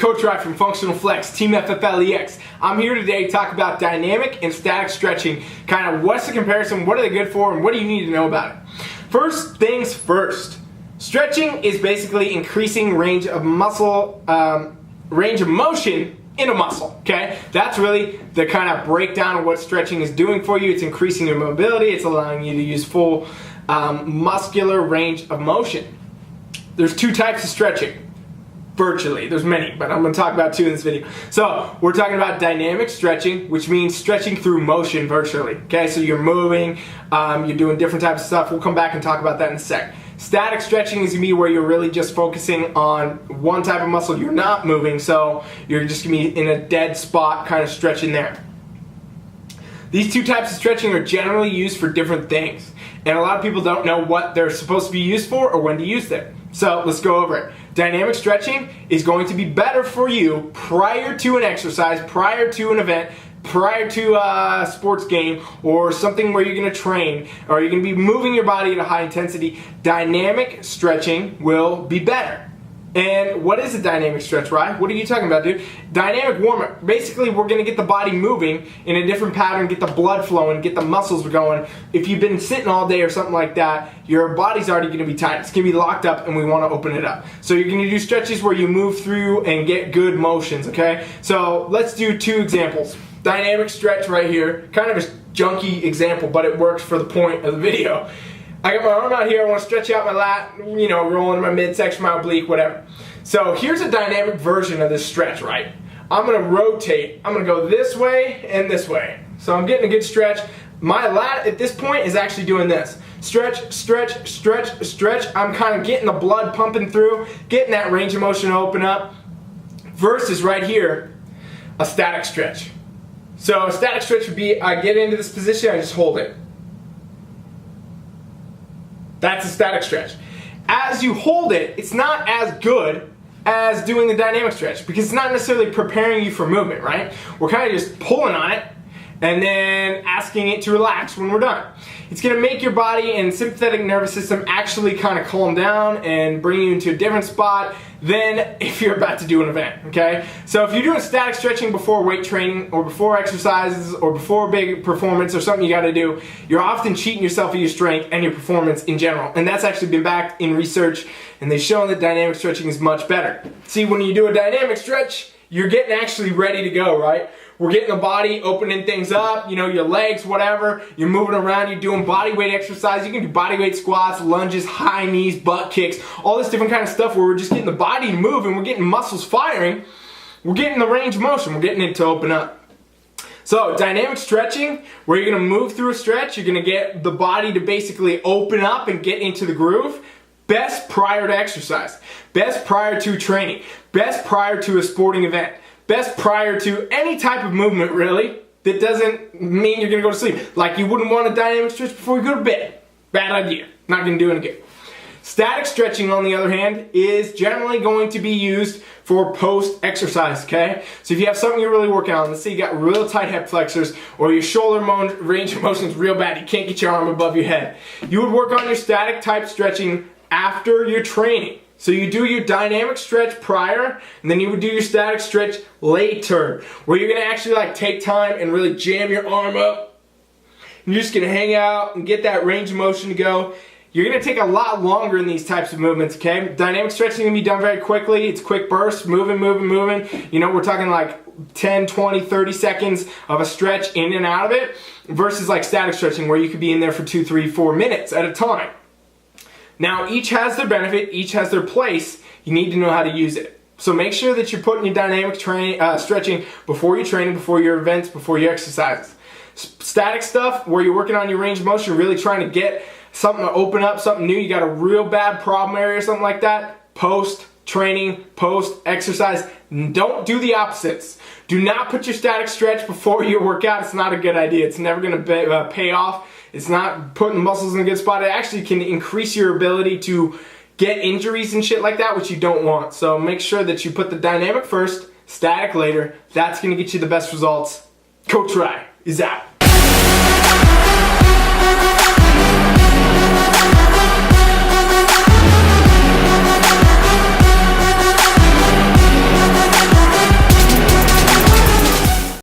Coach Rye from Functional Flex, Team FFLEX. I'm here today to talk about dynamic and static stretching. Kind of what's the comparison, what are they good for, and what do you need to know about it? First things first. Stretching is basically increasing range of muscle, range of motion in a muscle, okay? That's really the kind of breakdown of what stretching is doing for you. It's increasing your mobility. It's allowing you to use full muscular range of motion. There's two types of stretching. Virtually, there's many, but I'm going to talk about two in this video. So we're talking about dynamic stretching, which means stretching through motion virtually. Okay, so you're moving, you're doing different types of stuff. We'll come back and talk about that in a sec. Static stretching is going to be where you're really just focusing on one type of muscle. You're not moving, so you're just going to be in a dead spot, kind of stretching there. These two types of stretching are generally used for different things, and a lot of people don't know what they're supposed to be used for or when to use them. So let's go over it. Dynamic stretching is going to be better for you prior to an exercise, prior to an event, prior to a sports game or something where you're going to train or you're going to be moving your body at a high intensity. Dynamic stretching will be better. And what is a dynamic stretch, Rye? What are you talking about, dude? Dynamic warm-up. Basically, we're going to get the body moving in a different pattern, get the blood flowing, get the muscles going. If you've been sitting all day or something like that, your body's already going to be tight. It's going to be locked up, and we want to open it up. So you're going to do stretches where you move through and get good motions, okay? So let's do two examples. Dynamic stretch right here. Kind of a junky example, but it works for the point of the video. I got my arm out here, I want to stretch out my lat, you know, rolling my midsection, my oblique, whatever. So here's a dynamic version of this stretch, right? I'm going to rotate. I'm going to go this way and this way. So I'm getting a good stretch. My lat at this point is actually doing this. Stretch, stretch, stretch, stretch. I'm kind of getting the blood pumping through, getting that range of motion to open up. Versus right here, a static stretch. So a static stretch would be, I get into this position, I just hold it. That's a static stretch. As you hold it, it's not as good as doing the dynamic stretch because it's not necessarily preparing you for movement, right? We're kind of just pulling on it and then asking it to relax when we're done. It's going to make your body and sympathetic nervous system actually kind of calm down and bring you into a different spot than if you're about to do an event, okay? So if you're doing static stretching before weight training or before exercises or before a big performance or something you got to do, you're often cheating yourself of your strength and your performance in general. And that's actually been backed in research, and they've shown that dynamic stretching is much better. See, when you do a dynamic stretch, you're getting actually ready to go, right? We're getting the body, opening things up, you know, your legs, whatever. You're moving around, you're doing body weight exercise. You can do body weight squats, lunges, high knees, butt kicks, all this different kind of stuff where we're just getting the body moving, we're getting muscles firing, we're getting the range of motion, we're getting it to open up. So dynamic stretching, where you're going to move through a stretch, you're going to get the body to basically open up and get into the groove. Best prior to exercise, best prior to training, best prior to a sporting event. Best prior to any type of movement, really, that doesn't mean you're going to go to sleep. Like you wouldn't want a dynamic stretch before you go to bed. Bad idea. Not going to do any good. Static stretching, on the other hand, is generally going to be used for post-exercise, okay? So if you have something you're really working on, let's say you got real tight hip flexors or your shoulder range of motion is real bad, you can't get your arm above your head. You would work on your static type stretching after your training. So you do your dynamic stretch prior, and then you would do your static stretch later, where you're going to actually like take time and really jam your arm up. And you're just going to hang out and get that range of motion to go. You're going to take a lot longer in these types of movements, okay? Dynamic stretching can be done very quickly. It's quick bursts, moving, moving, moving. You know, we're talking like 10, 20, 30 seconds of a stretch in and out of it, versus like static stretching where you could be in there for 2, 3, 4 minutes at a time. Now, each has their benefit, each has their place. You need to know how to use it. So make sure that you're putting your dynamic stretching before your training, before your events, before your exercises. Static stuff, where you're working on your range of motion, really trying to get something to open up, something new, you got a real bad problem area or something like that, post-training, post-exercise, don't do the opposites. Do not put your static stretch before your workout. It's not a good idea. It's never going to pay off. It's not putting the muscles in a good spot. It actually can increase your ability to get injuries and shit like that, which you don't want. So make sure that you put the dynamic first, static later. That's going to get you the best results. Coach Rye is out.